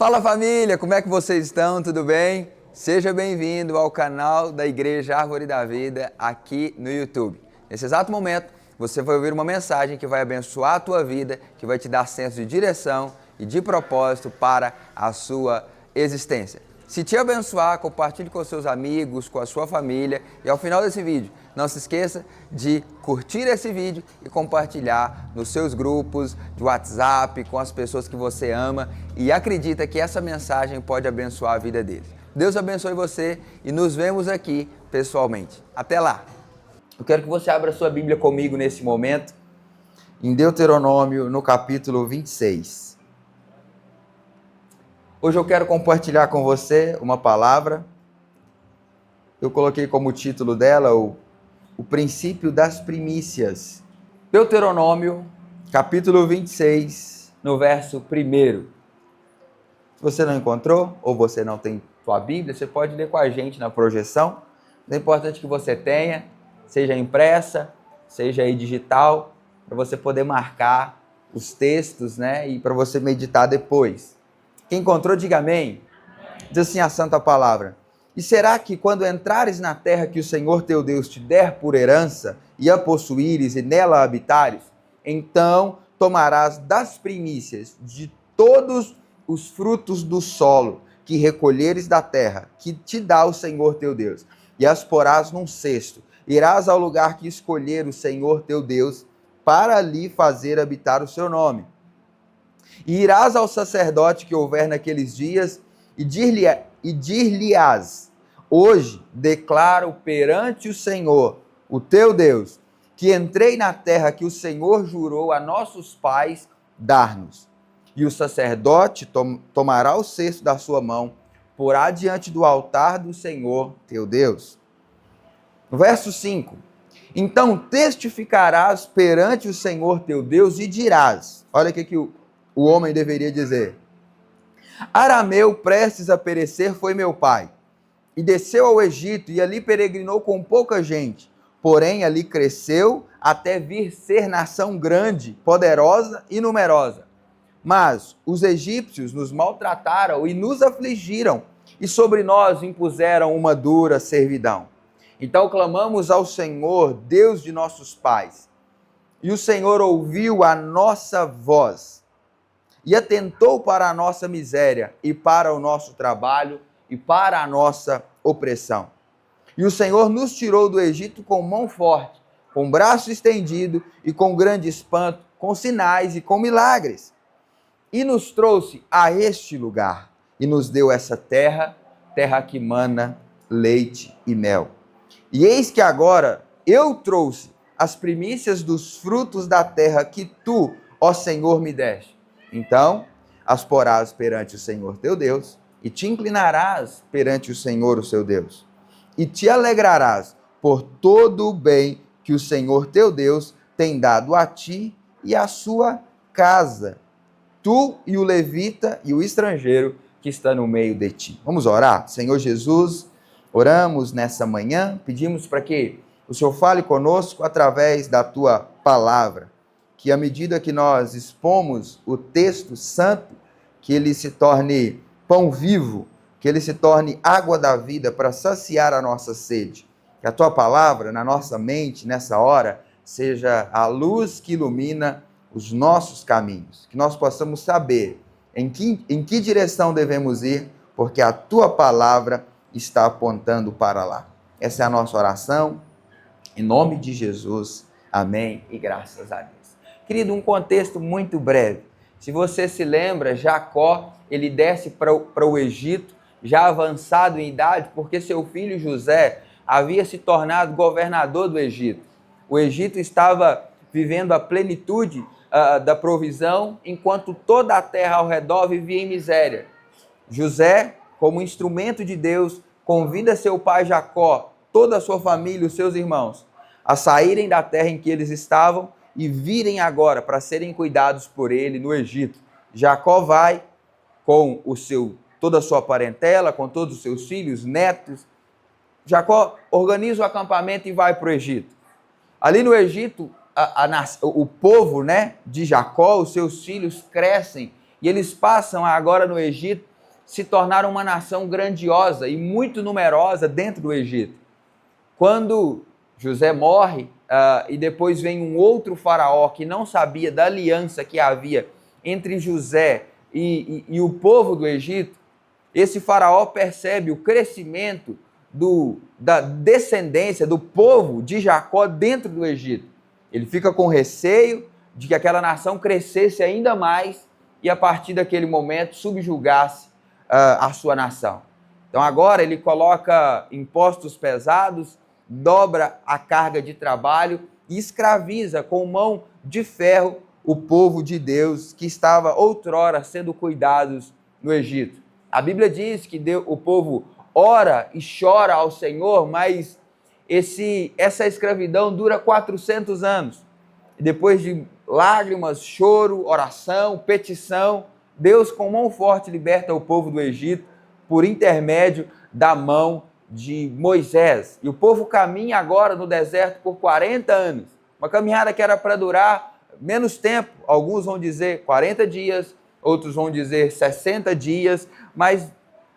Fala família, como é que vocês estão? Tudo bem? Seja bem-vindo ao canal da Igreja Árvore da Vida aqui no YouTube. Nesse exato momento, você vai ouvir uma mensagem que vai abençoar a tua vida, que vai te dar senso de direção e de propósito para a sua existência. Se te abençoar, compartilhe com seus amigos, com a sua família e ao final desse vídeo, não se esqueça de curtir esse vídeo e compartilhar nos seus grupos de WhatsApp, com as pessoas que você ama e acredita que essa mensagem pode abençoar a vida deles. Deus abençoe você e nos vemos aqui pessoalmente. Até lá! Eu quero que você abra sua Bíblia comigo nesse momento, em Deuteronômio, no capítulo 26. Hoje eu quero compartilhar com você uma palavra. Eu coloquei como título dela o princípio das primícias. Deuteronômio, capítulo 26, no verso 1. Se você não encontrou, ou você não tem sua Bíblia, você pode ler com a gente na projeção. É importante que você tenha, seja impressa, seja aí digital, para você poder marcar os textos, né? E para você meditar depois. Quem encontrou, diga amém. Diz assim a santa palavra. E será que quando entrares na terra que o Senhor teu Deus te der por herança, e a possuíres e nela habitares, então tomarás das primícias de todos os frutos do solo que recolheres da terra, que te dá o Senhor teu Deus, e as porás num cesto. Irás ao lugar que escolher o Senhor teu Deus, para ali fazer habitar o seu nome. E irás ao sacerdote que houver naqueles dias, e dir-lhe-ás: hoje declaro perante o Senhor, o teu Deus, que entrei na terra que o Senhor jurou a nossos pais dar-nos. E o sacerdote tomará o cesto da sua mão, porá diante do altar do Senhor, teu Deus. No verso 5. Então testificarás perante o Senhor teu Deus e dirás, olha o que o homem deveria dizer: Arameu, prestes a perecer, foi meu pai, e desceu ao Egito, e ali peregrinou com pouca gente, porém ali cresceu até vir ser nação grande, poderosa e numerosa. Mas os egípcios nos maltrataram e nos afligiram, e sobre nós impuseram uma dura servidão. Então clamamos ao Senhor, Deus de nossos pais, e o Senhor ouviu a nossa voz, e atentou para a nossa miséria, e para o nosso trabalho, e para a nossa opressão. E o Senhor nos tirou do Egito com mão forte, com braço estendido, e com grande espanto, com sinais e com milagres. E nos trouxe a este lugar, e nos deu essa terra, terra que mana leite e mel. E eis que agora eu trouxe as primícias dos frutos da terra que tu, ó Senhor, me deste. Então as porás perante o Senhor teu Deus, e te inclinarás perante o Senhor, o seu Deus. E te alegrarás por todo o bem que o Senhor teu Deus tem dado a ti e à sua casa, tu e o levita e o estrangeiro que está no meio de ti. Vamos orar? Senhor Jesus, oramos nessa manhã, pedimos para que o Senhor fale conosco através da tua palavra, que à medida que nós expomos o texto santo, que ele se torne pão vivo, que ele se torne água da vida para saciar a nossa sede. Que a tua palavra, na nossa mente, nessa hora, seja a luz que ilumina os nossos caminhos. Que nós possamos saber em que direção devemos ir, porque a tua palavra está apontando para lá. Essa é a nossa oração. Em nome de Jesus. Amém e graças a Deus. Querido, um contexto muito breve. Se você se lembra, Jacó, ele desce para o Egito, já avançado em idade, porque seu filho José havia se tornado governador do Egito. O Egito estava vivendo a plenitude da provisão, enquanto toda a terra ao redor vivia em miséria. José, como instrumento de Deus, convida seu pai Jacó, toda a sua família, os seus irmãos, a saírem da terra em que eles estavam e virem agora para serem cuidados por ele no Egito. Jacó vai com toda a sua parentela, com todos os seus filhos, netos. Jacó organiza o acampamento e vai para o Egito. Ali no Egito, o povo, né, de Jacó, os seus filhos crescem e eles passam agora no Egito se tornar uma nação grandiosa e muito numerosa dentro do Egito. Quando José morre, e depois vem um outro faraó que não sabia da aliança que havia entre José e o povo do Egito, esse faraó percebe o crescimento da descendência do povo de Jacó dentro do Egito. Ele fica com receio de que aquela nação crescesse ainda mais e a partir daquele momento subjugasse a sua nação. Então agora ele coloca impostos pesados, dobra a carga de trabalho e escraviza com mão de ferro o povo de Deus que estava outrora sendo cuidados no Egito. A Bíblia diz que o povo ora e chora ao Senhor, mas essa escravidão dura 400 anos. E depois de lágrimas, choro, oração, petição, Deus com mão forte liberta o povo do Egito por intermédio da mão de Moisés. E o povo caminha agora no deserto por 40 anos. Uma caminhada que era para durar menos tempo. Alguns vão dizer 40 dias, outros vão dizer 60 dias, mas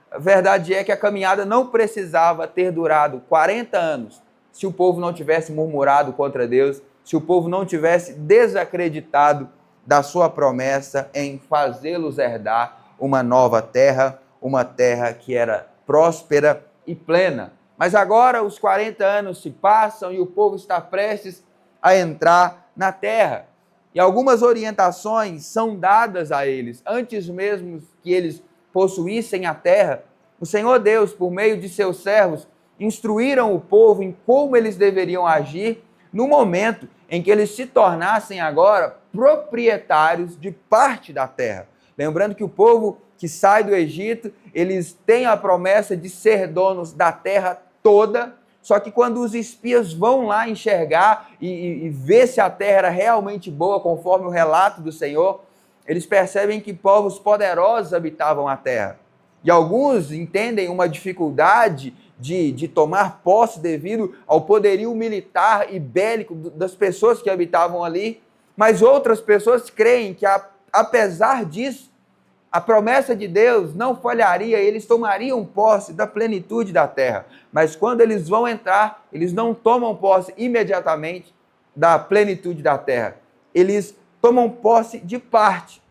a verdade é que a caminhada não precisava ter durado 40 anos se o povo não tivesse murmurado contra Deus, se o povo não tivesse desacreditado da sua promessa em fazê-los herdar uma nova terra, uma terra que era próspera e plena. Mas agora os 40 anos se passam e o povo está prestes a entrar na terra. E algumas orientações são dadas a eles, antes mesmo que eles possuíssem a terra. O Senhor Deus, por meio de seus servos, instruíram o povo em como eles deveriam agir no momento em que eles se tornassem agora proprietários de parte da terra. Lembrando que o povo que sai do Egito, eles têm a promessa de ser donos da terra toda, só que quando os espias vão lá enxergar e ver se a terra era realmente boa, conforme o relato do Senhor, eles percebem que povos poderosos habitavam a terra. E alguns entendem uma dificuldade de tomar posse devido ao poderio militar e bélico das pessoas que habitavam ali, mas outras pessoas creem que, apesar disso, a promessa de Deus não falharia, eles tomariam posse da plenitude da terra. Mas quando eles vão entrar, eles não tomam posse imediatamente da plenitude da terra. Eles tomam posse de parte.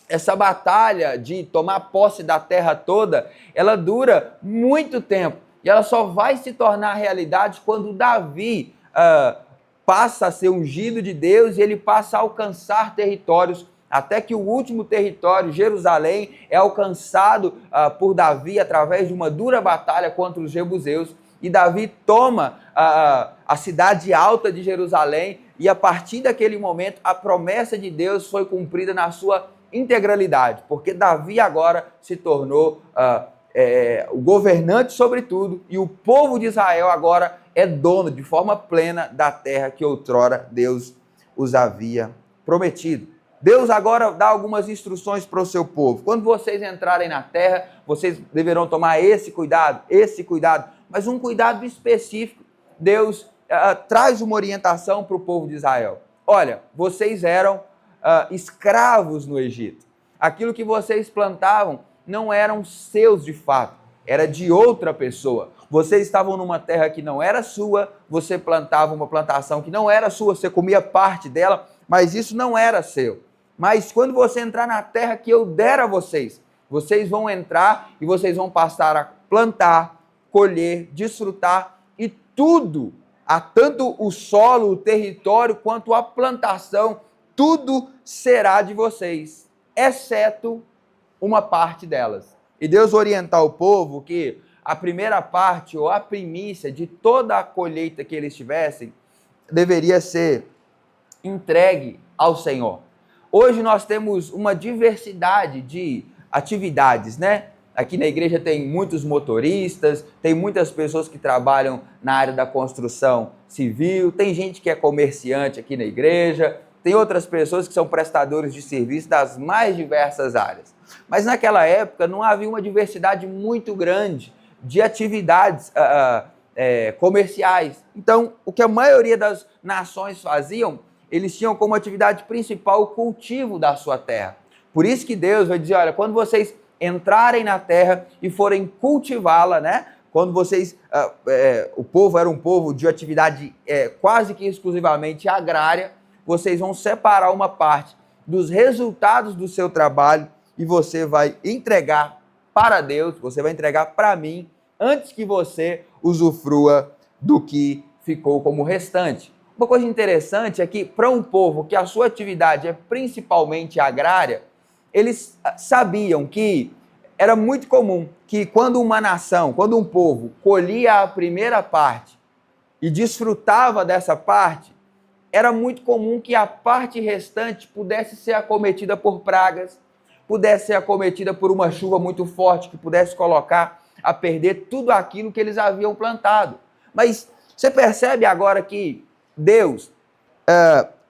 Essa batalha de tomar posse da terra toda, ela dura muito tempo. E ela só vai se tornar realidade quando Davi passa a ser ungido de Deus e ele passa a alcançar territórios, até que o último território, Jerusalém, é alcançado por Davi através de uma dura batalha contra os jebuseus. E Davi toma a cidade alta de Jerusalém e a partir daquele momento a promessa de Deus foi cumprida na sua integralidade, porque Davi agora se tornou o governante sobre tudo e o povo de Israel agora é dono de forma plena da terra que outrora Deus os havia prometido. Deus agora dá algumas instruções para o seu povo. Quando vocês entrarem na terra, vocês deverão tomar esse cuidado, mas um cuidado específico. Deus traz uma orientação para o povo de Israel. Olha, vocês eram escravos no Egito. Aquilo que vocês plantavam não eram seus de fato, era de outra pessoa. Vocês estavam numa terra que não era sua, você plantava uma plantação que não era sua, você comia parte dela, mas isso não era seu. Mas quando você entrar na terra que eu der a vocês, vocês vão entrar e vocês vão passar a plantar, colher, desfrutar e tudo, tanto o solo, o território, quanto a plantação, tudo será de vocês, exceto uma parte delas. E Deus orientar o povo que a primeira parte ou a primícia de toda a colheita que eles tivessem deveria ser entregue ao Senhor. Hoje nós temos uma diversidade de atividades, né? Aqui na igreja tem muitos motoristas, tem muitas pessoas que trabalham na área da construção civil, tem gente que é comerciante aqui na igreja, tem outras pessoas que são prestadores de serviço das mais diversas áreas. Mas naquela época não havia uma diversidade muito grande de atividades comerciais. Então, o que a maioria das nações faziam, eles tinham como atividade principal o cultivo da sua terra. Por isso que Deus vai dizer, olha, quando vocês entrarem na terra e forem cultivá-la, né? Quando vocês, o povo era um povo de atividade quase que exclusivamente agrária, vocês vão separar uma parte dos resultados do seu trabalho e você vai entregar para Deus, você vai entregar para mim, antes que você usufrua do que ficou como restante. Uma coisa interessante é que para um povo que a sua atividade é principalmente agrária, eles sabiam que era muito comum que quando uma nação, quando um povo colhia a primeira parte e desfrutava dessa parte, era muito comum que a parte restante pudesse ser acometida por pragas, pudesse ser acometida por uma chuva muito forte que pudesse colocar a perder tudo aquilo que eles haviam plantado. Mas você percebe agora que Deus,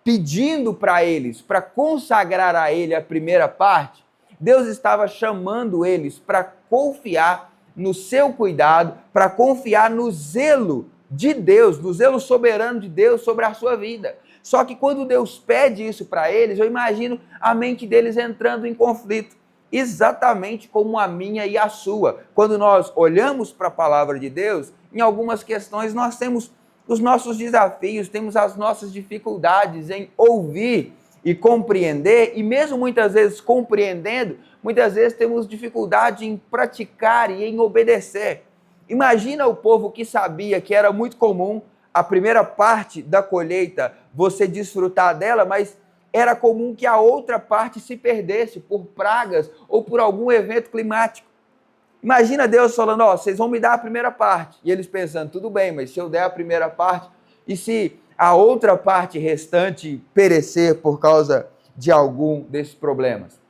pedindo para eles, para consagrar a ele a primeira parte, Deus estava chamando eles para confiar no seu cuidado, para confiar no zelo de Deus, no zelo soberano de Deus sobre a sua vida. Só que quando Deus pede isso para eles, eu imagino a mente deles entrando em conflito, exatamente como a minha e a sua. Quando nós olhamos para a palavra de Deus, em algumas questões nós temos os nossos desafios, temos as nossas dificuldades em ouvir e compreender, e mesmo muitas vezes compreendendo, muitas vezes temos dificuldade em praticar e em obedecer. Imagina o povo que sabia que era muito comum a primeira parte da colheita, você desfrutar dela, mas era comum que a outra parte se perdesse por pragas ou por algum evento climático. Imagina Deus falando, vocês vão me dar a primeira parte. E eles pensando, tudo bem, mas se eu der a primeira parte, e se a outra parte restante perecer por causa de algum desses problemas?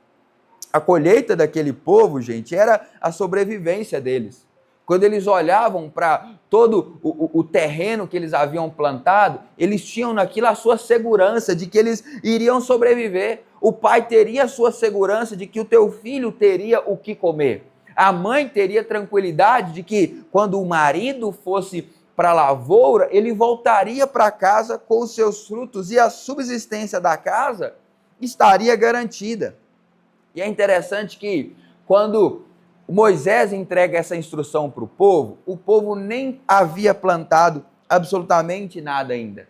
A colheita daquele povo, gente, era a sobrevivência deles. Quando eles olhavam para todo o terreno que eles haviam plantado, eles tinham naquilo a sua segurança de que eles iriam sobreviver. O pai teria a sua segurança de que o teu filho teria o que comer. A mãe teria tranquilidade de que quando o marido fosse para a lavoura, ele voltaria para casa com os seus frutos e a subsistência da casa estaria garantida. E é interessante que quando Moisés entrega essa instrução para o povo nem havia plantado absolutamente nada ainda.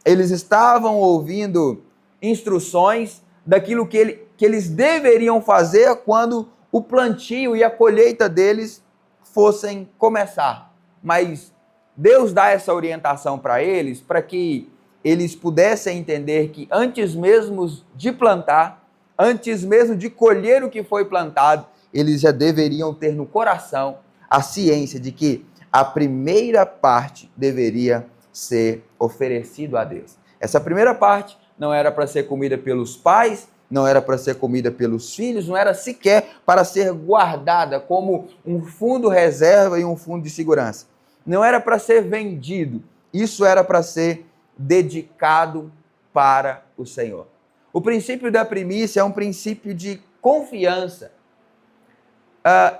Eles estavam ouvindo instruções daquilo que eles deveriam fazer quando o plantio e a colheita deles fossem começar. Mas Deus dá essa orientação para eles, para que eles pudessem entender que antes mesmo de plantar, antes mesmo de colher o que foi plantado, eles já deveriam ter no coração a ciência de que a primeira parte deveria ser oferecido a Deus. Essa primeira parte não era para ser comida pelos pais, não era para ser comida pelos filhos, não era sequer para ser guardada como um fundo reserva e um fundo de segurança. Não era para ser vendido, isso era para ser dedicado para o Senhor. O princípio da primícia é um princípio de confiança.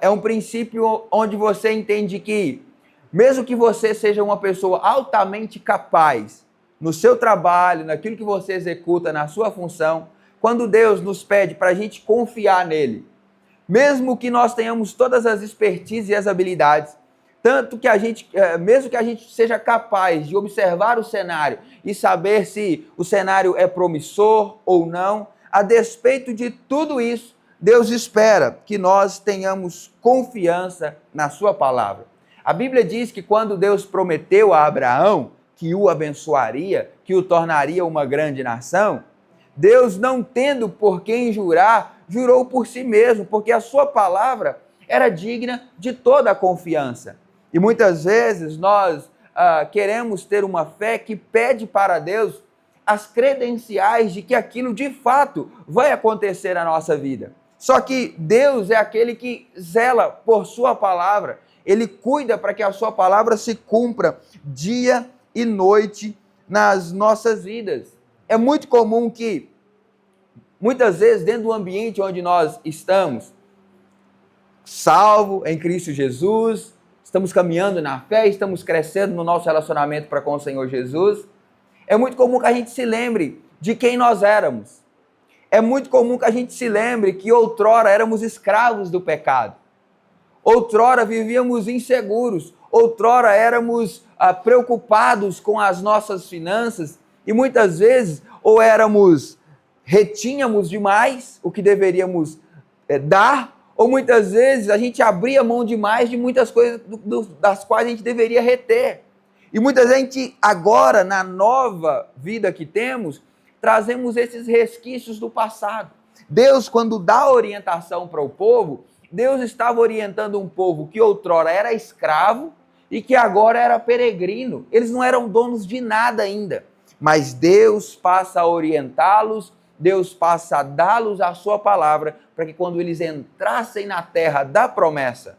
É um princípio onde você entende que, mesmo que você seja uma pessoa altamente capaz no seu trabalho, naquilo que você executa, na sua função, quando Deus nos pede para a gente confiar nele, mesmo que nós tenhamos todas as expertises e as habilidades, tanto que mesmo que a gente seja capaz de observar o cenário e saber se o cenário é promissor ou não, a despeito de tudo isso, Deus espera que nós tenhamos confiança na sua palavra. A Bíblia diz que quando Deus prometeu a Abraão que o abençoaria, que o tornaria uma grande nação, Deus, não tendo por quem jurar, jurou por si mesmo, porque a sua palavra era digna de toda a confiança. E muitas vezes nós queremos ter uma fé que pede para Deus as credenciais de que aquilo de fato vai acontecer na nossa vida. Só que Deus é aquele que zela por sua palavra. Ele cuida para que a sua palavra se cumpra dia e noite nas nossas vidas. É muito comum que, muitas vezes, dentro do ambiente onde nós estamos, salvo em Cristo Jesus, estamos caminhando na fé, estamos crescendo no nosso relacionamento para com o Senhor Jesus, é muito comum que a gente se lembre de quem nós éramos. é muito comum que a gente se lembre que outrora éramos escravos do pecado. Outrora vivíamos inseguros. Outrora éramos preocupados com as nossas finanças. E muitas vezes, ou retínhamos demais o que deveríamos dar, ou muitas vezes a gente abria mão demais de muitas coisas das quais a gente deveria reter. E muita gente agora, na nova vida que temos, trazemos esses resquícios do passado. Deus, quando dá orientação para o povo, Deus estava orientando um povo que outrora era escravo e que agora era peregrino. Eles não eram donos de nada ainda. Mas Deus passa a orientá-los, Deus passa a dá-los a sua palavra, para que quando eles entrassem na terra da promessa,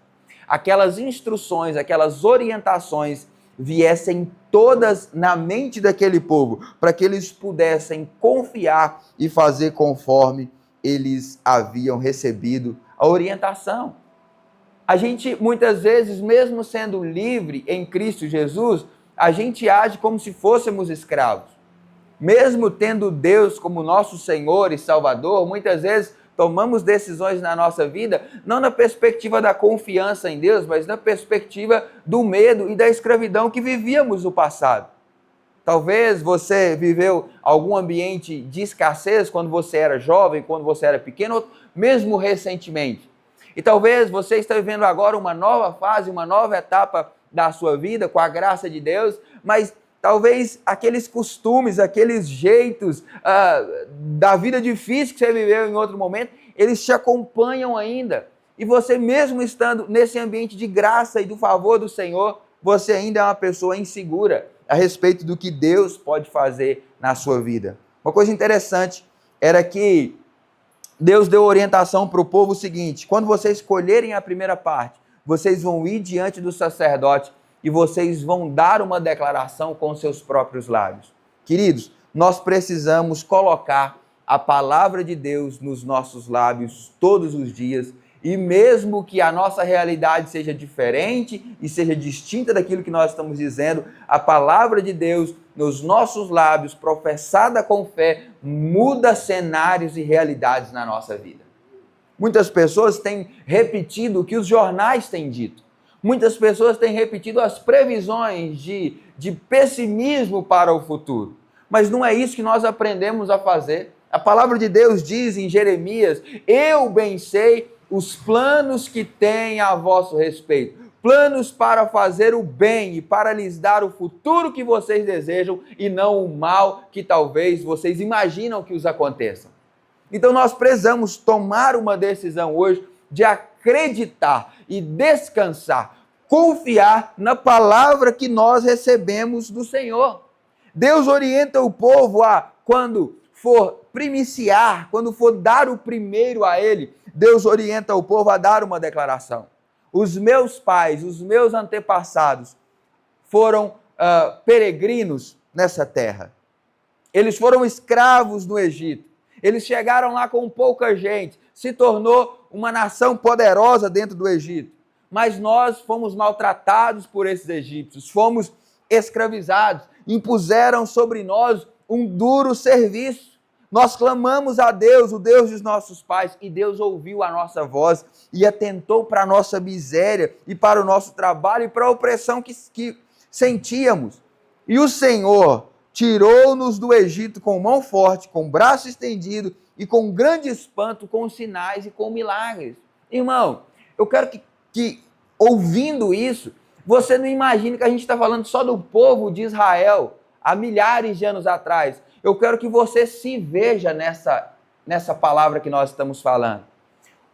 aquelas instruções, aquelas orientações viessem todas na mente daquele povo, para que eles pudessem confiar e fazer conforme eles haviam recebido a orientação. A gente, muitas vezes, mesmo sendo livre em Cristo Jesus, a gente age como se fôssemos escravos. Mesmo tendo Deus como nosso Senhor e Salvador, muitas vezes tomamos decisões na nossa vida, não na perspectiva da confiança em Deus, mas na perspectiva do medo e da escravidão que vivíamos no passado. Talvez você viveu algum ambiente de escassez quando você era jovem, quando você era pequeno, ou mesmo recentemente. E talvez você esteja vivendo agora uma nova fase, uma nova etapa da sua vida, com a graça de Deus, mas talvez aqueles costumes, aqueles jeitos da vida difícil que você viveu em outro momento, eles te acompanham ainda. E você mesmo estando nesse ambiente de graça e do favor do Senhor, você ainda é uma pessoa insegura a respeito do que Deus pode fazer na sua vida. Uma coisa interessante era que Deus deu orientação para o povo o seguinte: quando vocês escolherem a primeira parte, vocês vão ir diante do sacerdote e vocês vão dar uma declaração com seus próprios lábios. Queridos, nós precisamos colocar a palavra de Deus nos nossos lábios todos os dias, e mesmo que a nossa realidade seja diferente e seja distinta daquilo que nós estamos dizendo, a palavra de Deus nos nossos lábios, professada com fé, muda cenários e realidades na nossa vida. Muitas pessoas têm repetido o que os jornais têm dito. Muitas pessoas têm repetido as previsões de pessimismo para o futuro. Mas não é isso que nós aprendemos a fazer. A palavra de Deus diz em Jeremias: eu bem sei os planos que têm a vosso respeito. Planos para fazer o bem e para lhes dar o futuro que vocês desejam e não o mal que talvez vocês imaginam que os aconteça. Então nós precisamos tomar uma decisão hoje de acreditar e descansar, confiar na palavra que nós recebemos do Senhor. Deus orienta o povo a, quando for primiciar, quando for dar o primeiro a Ele, Deus orienta o povo a dar uma declaração. Os meus pais, os meus antepassados foram peregrinos nessa terra. Eles foram escravos no Egito. Eles chegaram lá com pouca gente, se tornou uma nação poderosa dentro do Egito. Mas nós fomos maltratados por esses egípcios, fomos escravizados, impuseram sobre nós um duro serviço. Nós clamamos a Deus, o Deus dos nossos pais, e Deus ouviu a nossa voz e atentou para a nossa miséria e para o nosso trabalho e para a opressão que sentíamos. E o Senhor tirou-nos do Egito com mão forte, com braço estendido e com grande espanto, com sinais e com milagres. Irmão, eu quero que ouvindo isso, você não imagine que a gente está falando só do povo de Israel há milhares de anos atrás. Eu quero que você se veja nessa palavra que nós estamos falando.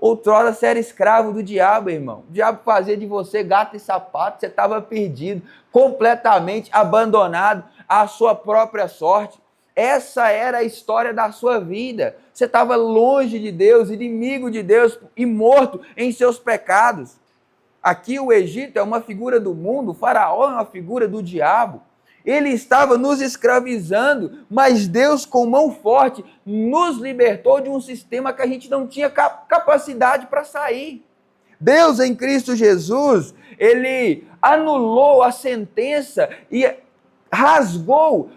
Outrora você era escravo do diabo, irmão. O diabo fazia de você gato e sapato, você estava perdido, completamente abandonado à sua própria sorte. Essa era a história da sua vida. Você estava longe de Deus, inimigo de Deus e morto em seus pecados. Aqui o Egito é uma figura do mundo, o faraó é uma figura do diabo. Ele estava nos escravizando, mas Deus, com mão forte, nos libertou de um sistema que a gente não tinha capacidade para sair. Deus, em Cristo Jesus, Ele anulou a sentença e rasgou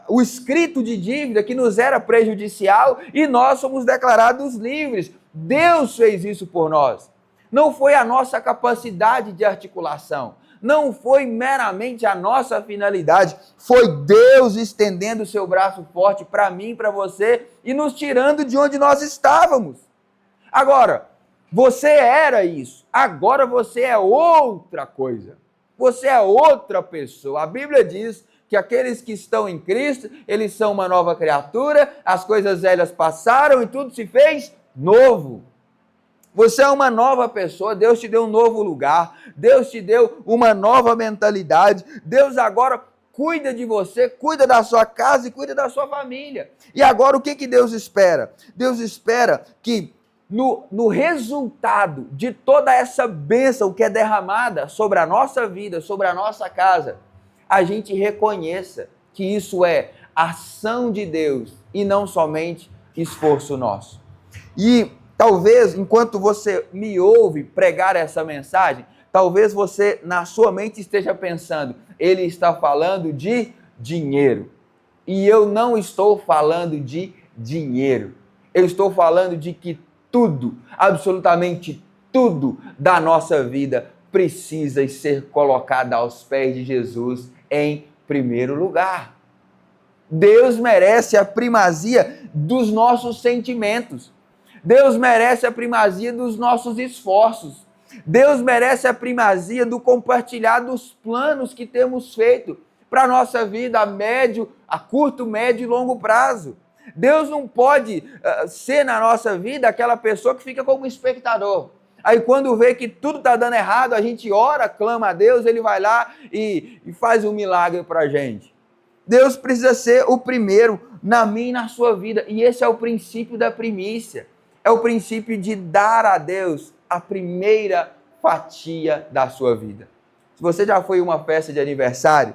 o escrito de dívida que nos era prejudicial e nós somos declarados livres. Deus fez isso por nós. Não foi a nossa capacidade de articulação, não foi meramente a nossa finalidade, foi Deus estendendo o seu braço forte para mim, para você e nos tirando de onde nós estávamos. Agora, você era isso, agora você é outra coisa. Você é outra pessoa. A Bíblia diz que aqueles que estão em Cristo, eles são uma nova criatura, as coisas velhas passaram e tudo se fez novo. Você é uma nova pessoa, Deus te deu um novo lugar, Deus te deu uma nova mentalidade, Deus agora cuida de você, cuida da sua casa e cuida da sua família. E agora o que Deus espera? Deus espera que no resultado de toda essa bênção que é derramada sobre a nossa vida, sobre a nossa casa, a gente reconheça que isso é ação de Deus e não somente esforço nosso. E talvez, enquanto você me ouve pregar essa mensagem, talvez você na sua mente esteja pensando, ele está falando de dinheiro. E eu não estou falando de dinheiro. Eu estou falando de que tudo, absolutamente tudo da nossa vida precisa ser colocado aos pés de Jesus em primeiro lugar. Deus merece a primazia dos nossos sentimentos. Deus merece a primazia dos nossos esforços. Deus merece a primazia do compartilhar dos planos que temos feito para a nossa vida a curto, médio e longo prazo. Deus não pode ser na nossa vida aquela pessoa que fica como espectador. Aí quando vê que tudo está dando errado, a gente ora, clama a Deus, ele vai lá e faz um milagre para a gente. Deus precisa ser o primeiro na minha e na sua vida. E esse é o princípio da primícia. É o princípio de dar a Deus a primeira fatia da sua vida. Se você já foi em uma festa de aniversário,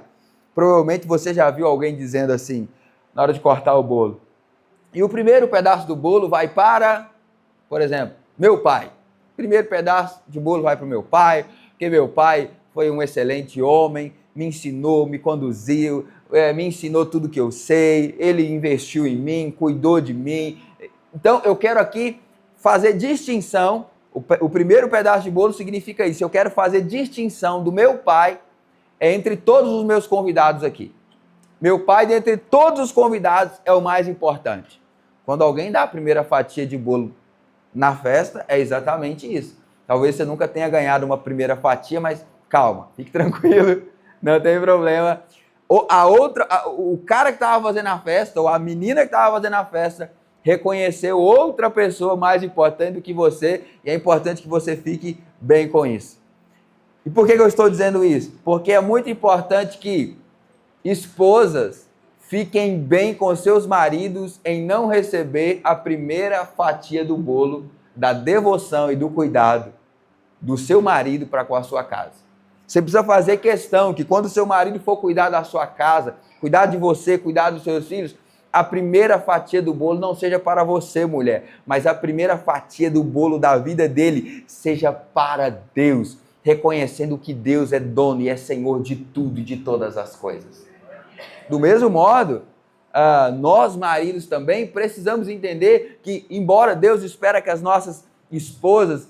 provavelmente você já viu alguém dizendo assim, na hora de cortar o bolo. E o primeiro pedaço do bolo vai para, por exemplo, meu pai. O primeiro pedaço de bolo vai para o meu pai, porque meu pai foi um excelente homem, me ensinou, me conduziu, me ensinou tudo que eu sei, ele investiu em mim, cuidou de mim. Então, eu quero aqui fazer distinção. O primeiro pedaço de bolo significa isso. Eu quero fazer distinção do meu pai entre todos os meus convidados aqui. Meu pai, dentre todos os convidados, é o mais importante. Quando alguém dá a primeira fatia de bolo na festa, é exatamente isso. Talvez você nunca tenha ganhado uma primeira fatia, mas calma, fique tranquilo, não tem problema. O cara que estava fazendo a festa, ou a menina que estava fazendo a festa, reconheceu outra pessoa mais importante do que você, e é importante que você fique bem com isso. E por que eu estou dizendo isso? Porque é muito importante que esposas fiquem bem com seus maridos em não receber a primeira fatia do bolo da devoção e do cuidado do seu marido para com a sua casa. Você precisa fazer questão que quando o seu marido for cuidar da sua casa, cuidar de você, cuidar dos seus filhos, a primeira fatia do bolo não seja para você, mulher, mas a primeira fatia do bolo da vida dele seja para Deus, reconhecendo que Deus é dono e é Senhor de tudo e de todas as coisas. Do mesmo modo, nós maridos também precisamos entender que, embora Deus espera que as nossas esposas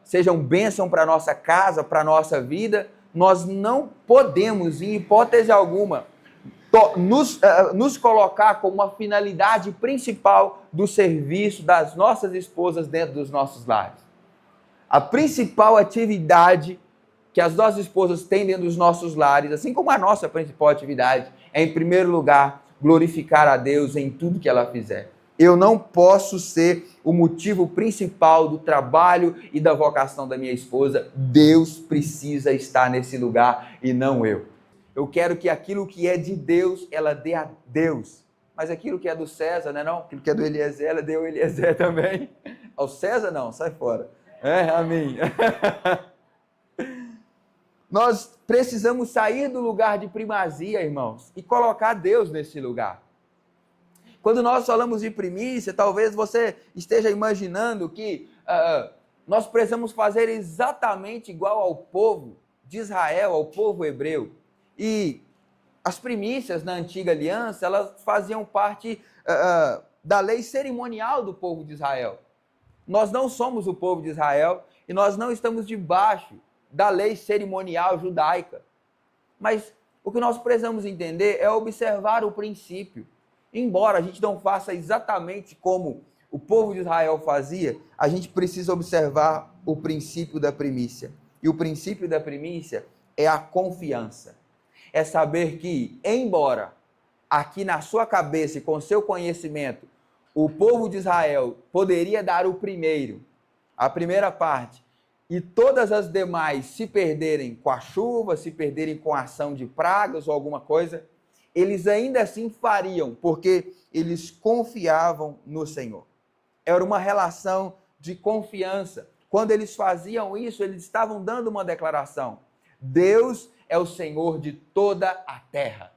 sejam bênção para a nossa casa, para a nossa vida, nós não podemos, em hipótese alguma, nos colocar como uma finalidade principal do serviço das nossas esposas dentro dos nossos lares. A principal atividade que as nossas esposas têm dentro dos nossos lares, assim como a nossa principal atividade, é, em primeiro lugar, glorificar a Deus em tudo que ela fizer. Eu não posso ser o motivo principal do trabalho e da vocação da minha esposa. Deus precisa estar nesse lugar e não eu. Eu quero que aquilo que é de Deus, ela dê a Deus. Mas aquilo que é do César, né, não? Aquilo que é do Eliezer, ela deu ao Eliezer também. Ao César não, sai fora. Amém. Nós precisamos sair do lugar de primazia, irmãos, e colocar Deus nesse lugar. Quando nós falamos de primícia, talvez você esteja imaginando que nós precisamos fazer exatamente igual ao povo de Israel, ao povo hebreu. E As primícias na antiga aliança, elas faziam parte da lei cerimonial do povo de Israel. Nós não somos o povo de Israel e nós não estamos debaixo da lei cerimonial judaica. Mas o que nós precisamos entender é observar o princípio. Embora a gente não faça exatamente como o povo de Israel fazia, a gente precisa observar o princípio da primícia. E o princípio da primícia é a confiança. É saber que, embora aqui na sua cabeça e com seu conhecimento, o povo de Israel poderia dar o primeiro, a primeira parte, e todas as demais se perderem com a chuva, se perderem com a ação de pragas ou alguma coisa, eles ainda assim fariam, porque eles confiavam no Senhor. Era uma relação de confiança. Quando eles faziam isso, eles estavam dando uma declaração: Deus é o Senhor de toda a terra.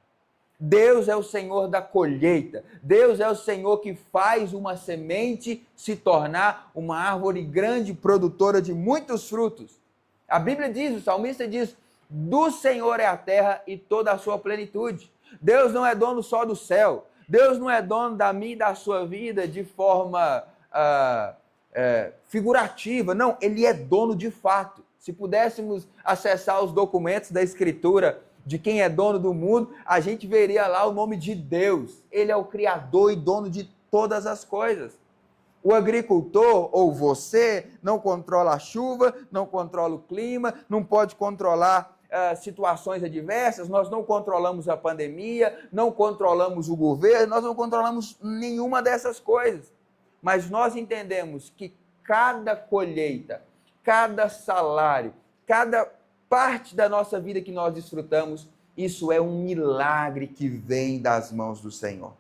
Deus é o Senhor da colheita. Deus é o Senhor que faz uma semente se tornar uma árvore grande, produtora de muitos frutos. A Bíblia diz, o salmista diz: do Senhor é a terra e toda a sua plenitude. Deus não é dono só do céu. Deus não é dono da minha e da sua vida de forma figurativa. Não, Ele é dono de fato. Se pudéssemos acessar os documentos da Escritura de quem é dono do mundo, a gente veria lá o nome de Deus. Ele é o Criador e dono de todas as coisas. O agricultor, ou você, não controla a chuva, não controla o clima, não pode controlar situações adversas, nós não controlamos a pandemia, não controlamos o governo, nós não controlamos nenhuma dessas coisas. Mas nós entendemos que cada colheita, cada salário, cada parte da nossa vida que nós desfrutamos, isso é um milagre que vem das mãos do Senhor.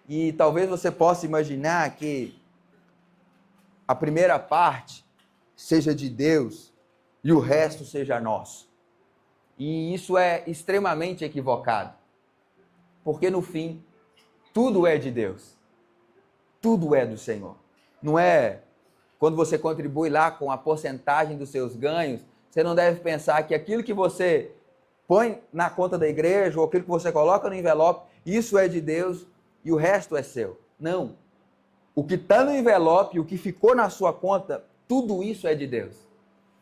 E talvez você possa imaginar que a primeira parte seja de Deus e o resto seja nosso. E isso é extremamente equivocado. Porque no fim, tudo é de Deus. Tudo é do Senhor. Não é quando você contribui lá com a porcentagem dos seus ganhos, você não deve pensar que aquilo que você põe na conta da igreja ou aquilo que você coloca no envelope, isso é de Deus e o resto é seu. Não. O que está no envelope, o que ficou na sua conta, tudo isso é de Deus.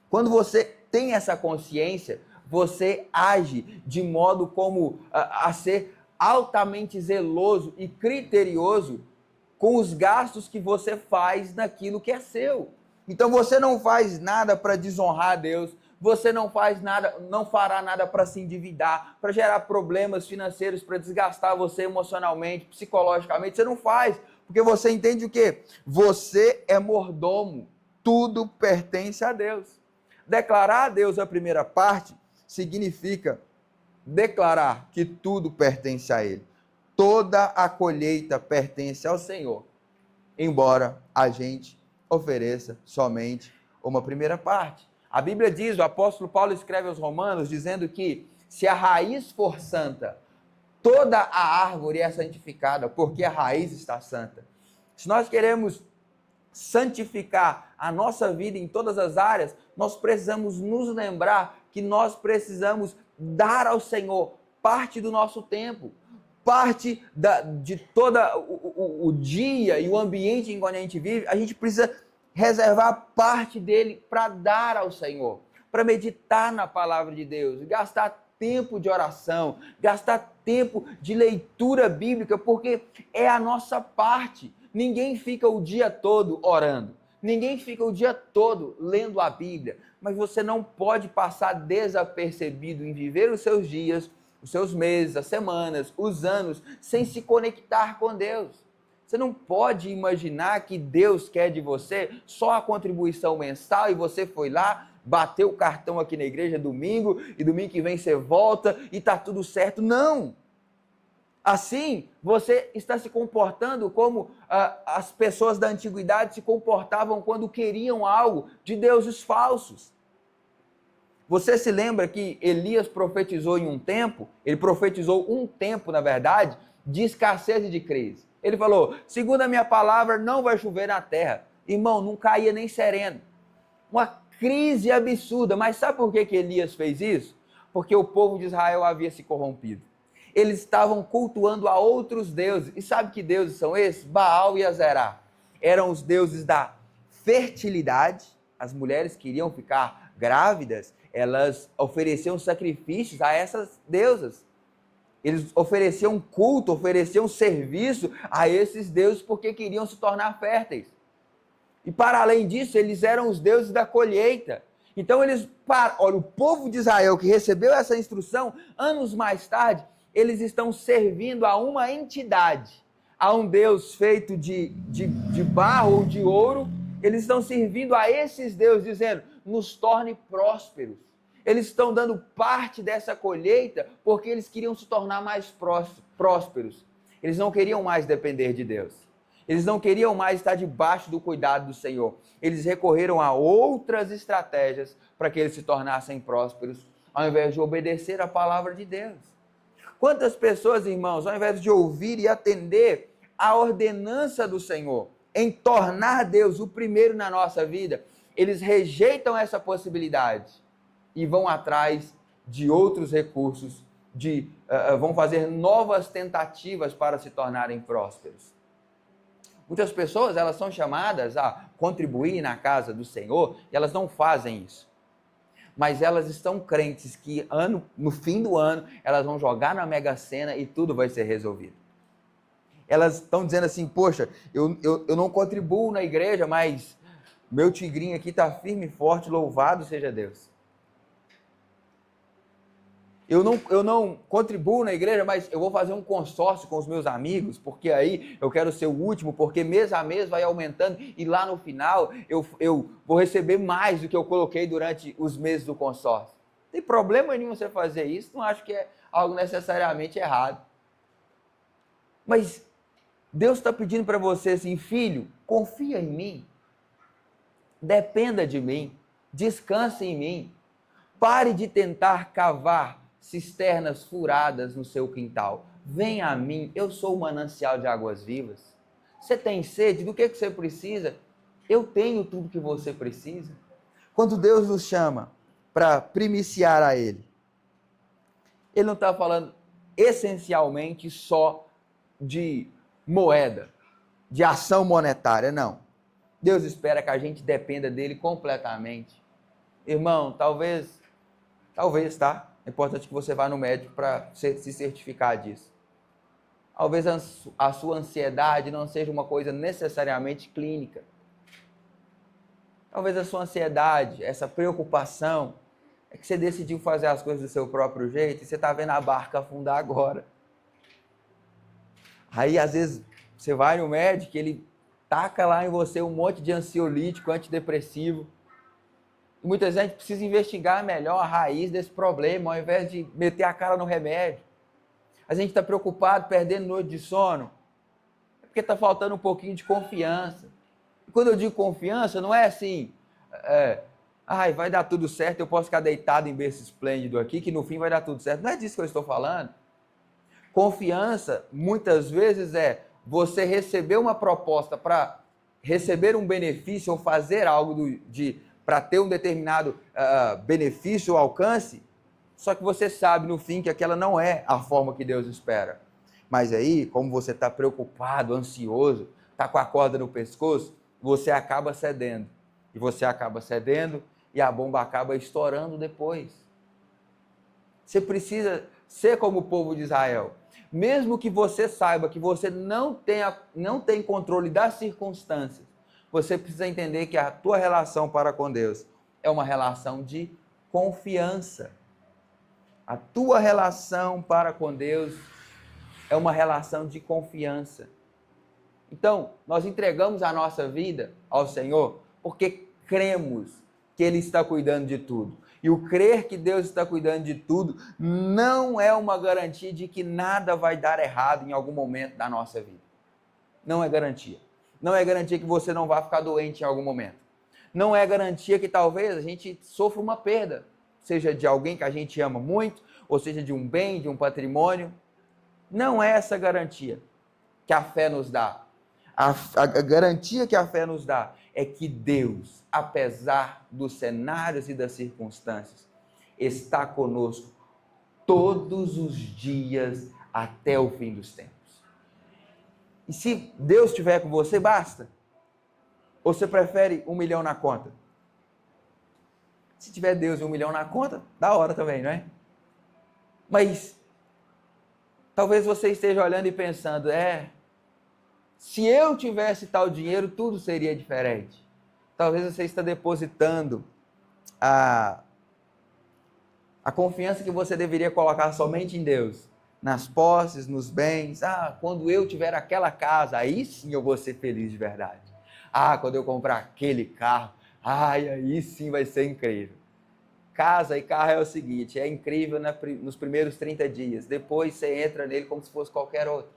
Quando você tem essa consciência, você age de modo como a ser altamente zeloso e criterioso com os gastos que você faz naquilo que é seu. Então você não faz nada para desonrar a Deus, você não faz nada, não fará nada para se endividar, para gerar problemas financeiros, para desgastar você emocionalmente, psicologicamente, você não faz, porque você entende o quê? Você é mordomo, tudo pertence a Deus. Declarar a Deus a primeira parte significa declarar que tudo pertence a Ele. Toda a colheita pertence ao Senhor, embora a gente ofereça somente uma primeira parte. A Bíblia diz, o apóstolo Paulo escreve aos Romanos, dizendo que se a raiz for santa, toda a árvore é santificada, porque a raiz está santa. Se nós queremos santificar a nossa vida em todas as áreas, nós precisamos nos lembrar que nós precisamos dar ao Senhor parte do nosso tempo, parte de todo o dia e o ambiente em que a gente vive, a gente precisa reservar parte dele para dar ao Senhor, para meditar na palavra de Deus, gastar tempo de oração, gastar tempo de leitura bíblica, porque é a nossa parte. Ninguém fica o dia todo orando, ninguém fica o dia todo lendo a Bíblia, mas você não pode passar desapercebido em viver os seus dias, os seus meses, as semanas, os anos, sem se conectar com Deus. Você não pode imaginar que Deus quer de você só a contribuição mensal e você foi lá, bateu o cartão aqui na igreja domingo e domingo que vem você volta e está tudo certo. Não! Assim, você está se comportando como as pessoas da antiguidade se comportavam quando queriam algo de deuses falsos. Você se lembra que Elias profetizou em um tempo, ele profetizou um tempo, na verdade, de escassez e de crise. Ele falou, segundo a minha palavra, não vai chover na terra. Irmão, não caía nem sereno. Uma crise absurda. Mas sabe por que Elias fez isso? porque o povo de Israel havia se corrompido. Eles estavam cultuando a outros deuses. E sabe que deuses são esses? Baal e Azerá. Eram os deuses da fertilidade. As mulheres queriam ficar grávidas, elas ofereciam sacrifícios a essas deusas. Eles ofereciam culto, ofereciam serviço a esses deuses porque queriam se tornar férteis. E para além disso, eles eram os deuses da colheita. Então olha, o povo de Israel que recebeu essa instrução, anos mais tarde, eles estão servindo a uma entidade, a um Deus feito de barro ou de ouro. Eles estão servindo a esses deuses, dizendo, nos torne prósperos. Eles estão dando parte dessa colheita porque eles queriam se tornar mais prósperos. Eles não queriam mais depender de Deus. Eles não queriam mais estar debaixo do cuidado do Senhor. Eles recorreram a outras estratégias para que eles se tornassem prósperos, ao invés de obedecer a palavra de Deus. Quantas pessoas, irmãos, ao invés de ouvir e atender a ordenança do Senhor, em tornar Deus o primeiro na nossa vida, eles rejeitam essa possibilidade e vão atrás de outros recursos, vão fazer novas tentativas para se tornarem prósperos. Muitas pessoas, elas são chamadas a contribuir na casa do Senhor e elas não fazem isso. Mas elas estão crentes que no fim do ano elas vão jogar na Mega Sena e tudo vai ser resolvido. Elas estão dizendo assim, poxa, eu não contribuo na igreja, mas meu tigrinho aqui está firme e forte, louvado seja Deus. Eu não contribuo na igreja, mas eu vou fazer um consórcio com os meus amigos, porque aí eu quero ser o último, porque mês a mês vai aumentando e lá no final eu vou receber mais do que eu coloquei durante os meses do consórcio. Não tem problema nenhum você fazer isso, não acho que é algo necessariamente errado. Mas Deus está pedindo para você assim, filho, confia em mim, dependa de mim, descanse em mim, pare de tentar cavar cisternas furadas no seu quintal. Venha a mim, eu sou o manancial de águas vivas. Você tem sede? Do que você precisa? Eu tenho tudo que você precisa. Quando Deus nos chama para primiciar a Ele, Ele não está falando essencialmente só de moeda, de ação monetária, não. Deus espera que a gente dependa dele completamente. Irmão, talvez, tá? É importante que você vá no médico para se certificar disso. Talvez a sua ansiedade não seja uma coisa necessariamente clínica. Talvez a sua ansiedade, essa preocupação, é que você decidiu fazer as coisas do seu próprio jeito e você está vendo a barca afundar agora. Aí, às vezes, você vai no médico, ele taca lá em você um monte de ansiolítico, antidepressivo. E muita gente precisa investigar melhor a raiz desse problema, ao invés de meter a cara no remédio. A gente está preocupado, perdendo noite de sono, é porque está faltando um pouquinho de confiança. E quando eu digo confiança, não é assim, vai dar tudo certo, eu posso ficar deitado em berço esplêndido aqui, que no fim vai dar tudo certo. Não é disso que eu estou falando. Confiança, muitas vezes, é você receber uma proposta para receber um benefício ou fazer algo para ter um determinado benefício ou alcance, só que você sabe no fim que aquela não é a forma que Deus espera. Mas aí, como você está preocupado, ansioso, está com a corda no pescoço, você acaba cedendo. E você acaba cedendo e a bomba acaba estourando depois. Você precisa ser como o povo de Israel. Mesmo que você saiba que você não tem controle das circunstâncias, você precisa entender que a tua relação para com Deus é uma relação de confiança. A tua relação para com Deus é uma relação de confiança. Então, nós entregamos a nossa vida ao Senhor porque cremos que Ele está cuidando de tudo. E o crer que Deus está cuidando de tudo não é uma garantia de que nada vai dar errado em algum momento da nossa vida. Não é garantia. Não é garantia que você não vai ficar doente em algum momento. Não é garantia que talvez a gente sofra uma perda, seja de alguém que a gente ama muito, ou seja de um bem, de um patrimônio. Não é essa garantia que a fé nos dá. A garantia que a fé nos dá é que Deus, apesar dos cenários e das circunstâncias, está conosco todos os dias até o fim dos tempos. E se Deus estiver com você, basta? Ou você prefere 1 milhão na conta? Se tiver Deus e 1 milhão na conta, da hora também, não é? Mas talvez você esteja olhando e pensando, se eu tivesse tal dinheiro, tudo seria diferente. Talvez você está depositando a confiança que você deveria colocar somente em Deus, nas posses, nos bens. Quando eu tiver aquela casa, aí sim eu vou ser feliz de verdade. Quando eu comprar aquele carro, aí sim vai ser incrível. Casa e carro é o seguinte, é incrível nos primeiros 30 dias, depois você entra nele como se fosse qualquer outro.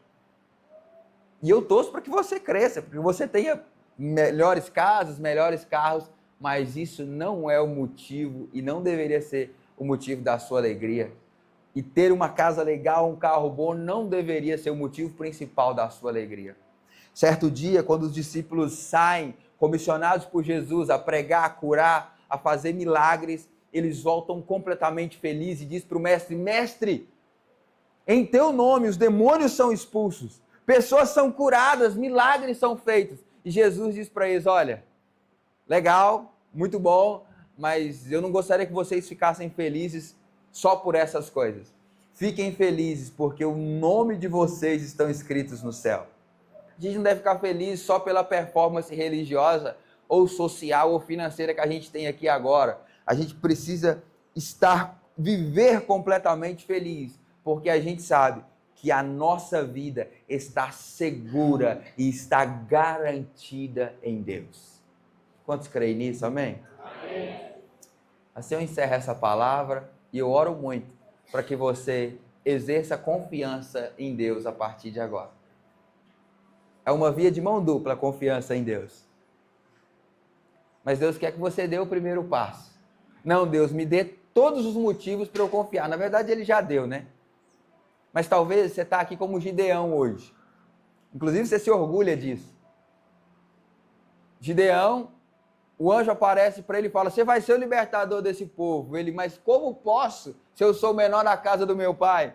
E eu torço para que você cresça, para que você tenha melhores casas, melhores carros, mas isso não é o motivo e não deveria ser o motivo da sua alegria. E ter uma casa legal, um carro bom, não deveria ser o motivo principal da sua alegria. Certo dia, quando os discípulos saem, comissionados por Jesus a pregar, a curar, a fazer milagres, eles voltam completamente felizes e diz para o mestre, mestre, em teu nome os demônios são expulsos, pessoas são curadas, milagres são feitos. E Jesus diz para eles, olha, legal, muito bom, mas eu não gostaria que vocês ficassem felizes só por essas coisas. Fiquem felizes porque o nome de vocês estão escritos no céu. A gente não deve ficar feliz só pela performance religiosa ou social ou financeira que a gente tem aqui agora. A gente precisa viver completamente feliz, porque a gente sabe que a nossa vida está segura e está garantida em Deus. Quantos creem nisso? Amém? Amém. Assim eu encerro essa palavra e eu oro muito para que você exerça confiança em Deus a partir de agora. É uma via de mão dupla a confiança em Deus. Mas Deus quer que você dê o primeiro passo. Não, Deus, me dê todos os motivos para eu confiar. Na verdade, Ele já deu, né? Mas talvez você está aqui como Gideão hoje. Inclusive, você se orgulha disso. Gideão, o anjo aparece para ele e fala, você vai ser o libertador desse povo. Ele, mas como posso, se eu sou o menor da casa do meu pai?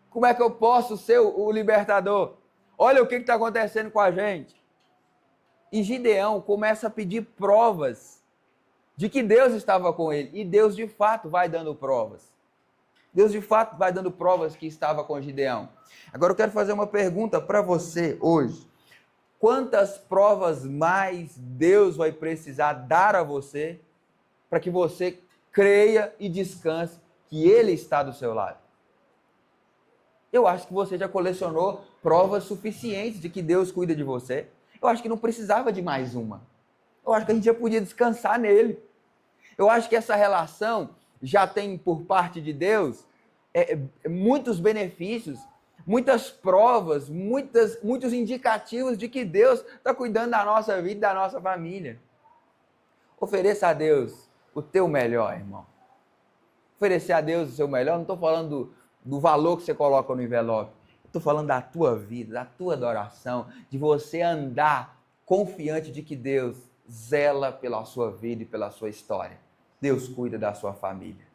Como é que eu posso ser o libertador? Olha o que está acontecendo com a gente. E Gideão começa a pedir provas de que Deus estava com ele. E Deus de fato vai dando provas. Deus de fato vai dando provas que estava com Gideão. Agora eu quero fazer uma pergunta para você hoje. Quantas provas mais Deus vai precisar dar a você para que você creia e descanse que Ele está do seu lado? Eu acho que você já colecionou provas suficientes de que Deus cuida de você. Eu acho que não precisava de mais uma. Eu acho que a gente já podia descansar nele. Eu acho que essa relação já tem por parte de Deus muitos benefícios, muitas provas, muitos indicativos de que Deus está cuidando da nossa vida e da nossa família. Ofereça a Deus o teu melhor, irmão. Oferecer a Deus o seu melhor, não estou falando do valor que você coloca no envelope. Estou falando da tua vida, da tua adoração, de você andar confiante de que Deus zela pela sua vida e pela sua história. Deus cuida da sua família.